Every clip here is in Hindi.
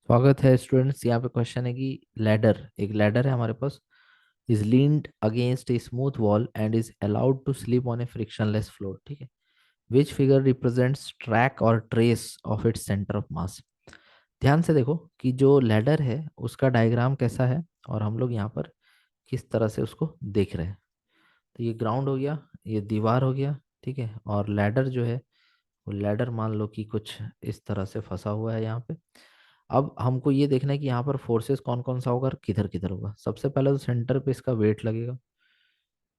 स्वागत है स्टूडेंट्स। यहाँ पे क्वेश्चन है कि एक लैडर है हमारे पास, is leaned against a smooth wall and is allowed to slip on a frictionless floor. ठीक है। विच फिगर रिप्रेजेंट्स ट्रैक और trace of its centre of mass. ध्यान से देखो कि जो लैडर है उसका डायग्राम कैसा है और हम लोग यहाँ पर किस तरह से उसको देख रहे हैं। तो ये ग्राउंड हो गया, ये दीवार हो गया। ठीक है। और लैडर जो है वो लैडर मान लो कि कुछ इस तरह से फंसा हुआ है यहाँ पे। अब हमको ये देखना है कि यहाँ पर फोर्सेस कौन कौन सा होगा और किधर किधर होगा। सबसे पहले तो सेंटर पे इसका वेट लगेगा।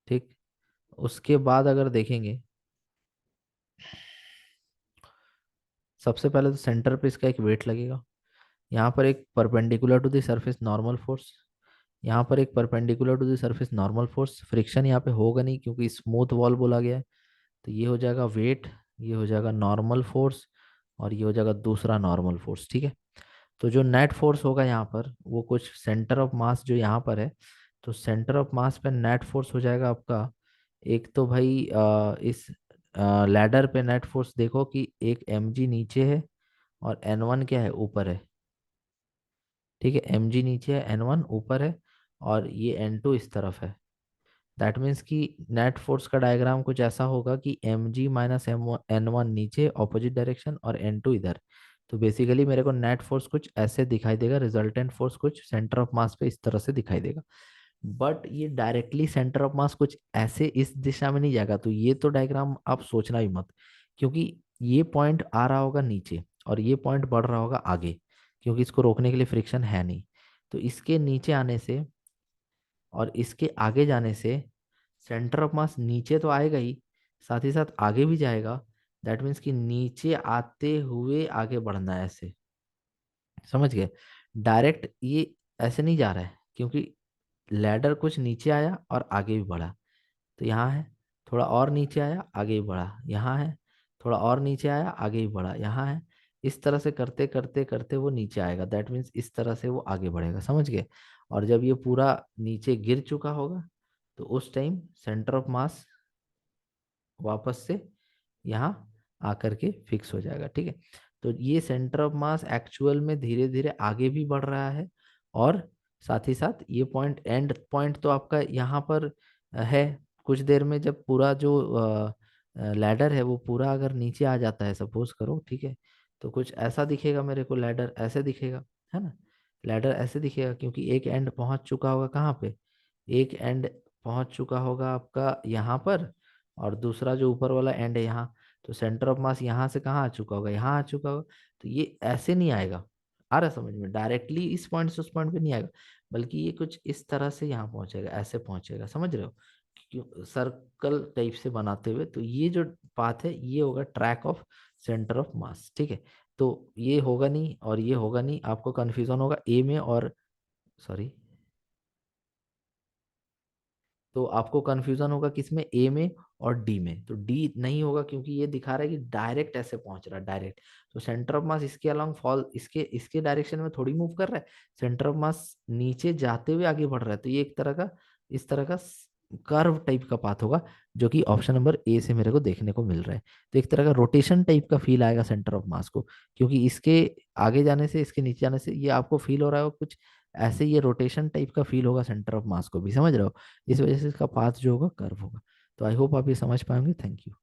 ठीक। उसके बाद अगर देखेंगे, सबसे पहले तो सेंटर पे इसका एक वेट लगेगा। यहाँ पर एक perpendicular to the surface normal force, यहाँ पर एक perpendicular to the surface normal force. Friction यहाँ पे होगा नहीं क्योंकि स्मूथ वॉल बोला गया है। तो ये हो जाएगा वेट, ये हो जाएगा नॉर्मल फोर्स, और ये हो जाएगा दूसरा नॉर्मल फोर्स। ठीक है। तो जो नेट फोर्स होगा यहाँ पर वो कुछ सेंटर ऑफ मास जो यहाँ पर है, तो सेंटर ऑफ मास पे नेट फोर्स हो जाएगा आपका। एक तो भाई इस लैडर पे नेट फोर्स देखो कि एक mg नीचे है और n1 क्या है, ऊपर है। ठीक है। mg नीचे है, n1 ऊपर है, और ये n2 इस तरफ है। दैट मीन्स कि नेट फोर्स का डायग्राम कुछ ऐसा होगा कि mg माइनस n1 नीचे ऑपोजिट डायरेक्शन और n2 इधर। तो बेसिकली मेरे को नेट फोर्स कुछ ऐसे दिखाई देगा, रिजल्टेंट फोर्स कुछ सेंटर ऑफ मास पे इस तरह से दिखाई देगा। बट ये डायरेक्टली सेंटर ऑफ मास कुछ ऐसे इस दिशा में नहीं जाएगा। तो ये तो डायग्राम आप सोचना भी मत, क्योंकि ये पॉइंट आ रहा होगा नीचे और ये पॉइंट बढ़ रहा होगा आगे, क्योंकि इसको रोकने के लिए फ्रिक्शन है नहीं। तो इसके नीचे आने से और इसके आगे जाने से सेंटर ऑफ मास नीचे तो आएगा ही साथ आगे भी जाएगा। दैट मीन्स कि नीचे आते हुए आगे बढ़ना है ऐसे। समझ गए। डायरेक्ट ये ऐसे नहीं जा रहा है क्योंकि लैडर कुछ नीचे आया और आगे भी बढ़ा। तो यहाँ है, थोड़ा और नीचे आया आगे भी बढ़ा, यहाँ है, थोड़ा और नीचे आया आगे भी बढ़ा, यहाँ है। इस तरह से करते करते करते वो नीचे आएगा। दैट मीन्स इस तरह से वो आगे बढ़ेगा। समझ गए। और जब ये पूरा नीचे गिर चुका होगा तो उस टाइम सेंटर ऑफ मास वापस से यहाँ आकर के फिक्स हो जाएगा। ठीक है। तो ये सेंटर ऑफ मास एक्चुअल में धीरे धीरे आगे भी बढ़ रहा है, और साथ ही साथ ये पॉइंट एंड पॉइंट तो आपका यहाँ पर है। कुछ देर में जब पूरा जो लैडर है वो पूरा अगर नीचे आ जाता है, सपोज करो, ठीक है, तो कुछ ऐसा दिखेगा मेरे को। लैडर ऐसे दिखेगा, है ना। लैडर ऐसे दिखेगा क्योंकि एक एंड पहुंच चुका होगा कहाँ पे, एक एंड पहुंच चुका होगा आपका यहाँ पर, और दूसरा जो ऊपर वाला एंड है यहाँ। तो सेंटर ऑफ मास यहाँ से कहाँ आ चुका होगा, यहाँ आ चुका होगा। तो ये ऐसे नहीं आएगा। आ रहा समझ में, डायरेक्टली इस पॉइंट से उस पॉइंट पे नहीं आएगा, बल्कि ये कुछ इस तरह से यहाँ पहुंचेगा, ऐसे पहुंचेगा। समझ रहे हो, क्यों सर्कल टाइप से बनाते हुए। तो ये जो पाथ है ये होगा ट्रैक ऑफ सेंटर ऑफ मास। ठीक है। तो ये होगा नहीं और ये होगा नहीं, आपको कंफ्यूजन होगा ए में और, सॉरी, तो आपको कंफ्यूजन होगा किसमें, ए में और डी में। तो डी नहीं होगा क्योंकि ये दिखा रहा है कि डायरेक्ट ऐसे पहुंच रहा है, डायरेक्ट। तो सेंटर ऑफ मास इसके अलोंग फॉल, इसके इसके डायरेक्शन में थोड़ी मूव कर रहा है। सेंटर ऑफ मास नीचे जाते हुए आगे बढ़ रहा है। तो ये एक तरह का, इस तरह का कर्व टाइप का पाथ होगा, जो कि ऑप्शन नंबर ए से मेरे को देखने को मिल रहा है। तो एक तरह का रोटेशन टाइप का फील आएगा सेंटर ऑफ मास को, क्योंकि इसके आगे जाने से इसके नीचे जाने से ये आपको फील हो रहा है कुछ ऐसे, ये रोटेशन टाइप का फील होगा सेंटर ऑफ मास को भी। समझ रहे हो। इस वजह से इसका पाथ जो होगा कर्व होगा। तो आई होप आप ये समझ पाएंगे। Thank you.